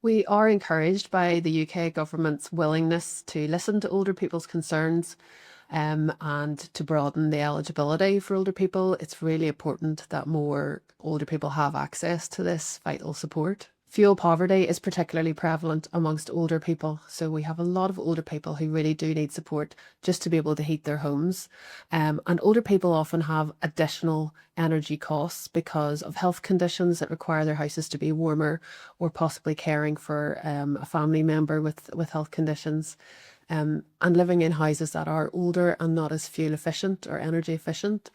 We are encouraged by the UK government's willingness to listen to older people's concerns and to broaden the eligibility for older people. It's really important that more older people have access to this vital support. Fuel poverty is particularly prevalent amongst older people. So we have a lot of older people who really do need support just to be able to heat their homes. And older people often have additional energy costs because of health conditions that require their houses to be warmer, or possibly caring for a family member with health conditions. And living in houses that are older and not as fuel efficient or energy efficient.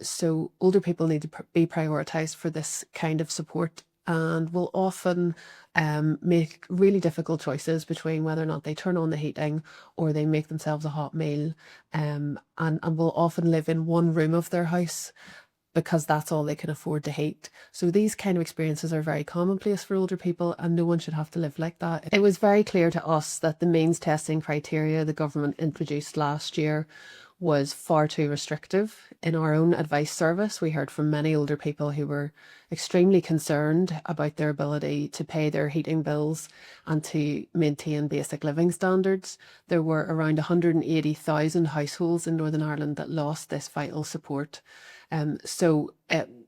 So older people need to be prioritised for this kind of support, and will often make really difficult choices between whether or not they turn on the heating or they make themselves a hot meal, and will often live in one room of their house because that's all they can afford to heat. So these kind of experiences are very commonplace for older people, and no one should have to live like that. It was very clear to us that the means testing criteria the government introduced last year was far too restrictive. In our own advice service, we heard from many older people who were extremely concerned about their ability to pay their heating bills and to maintain basic living standards. There were around 180,000 households in Northern Ireland that lost this vital support. So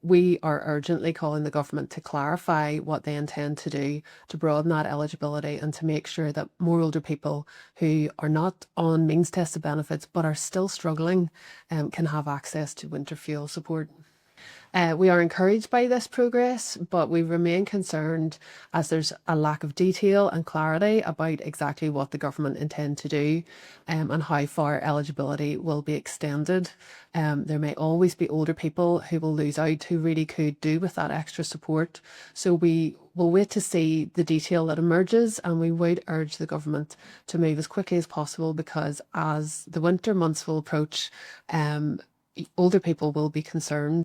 we are urgently calling the government to clarify what they intend to do to broaden that eligibility and to make sure that more older people who are not on means tested benefits but are still struggling can have access to winter fuel support. We are encouraged by this progress, but we remain concerned as there's a lack of detail and clarity about exactly what the government intend to do and how far eligibility will be extended. There may always be older people who will lose out who really could do with that extra support. So we will wait to see the detail that emerges, and we would urge the government to move as quickly as possible, because as the winter months will approach, older people will be concerned.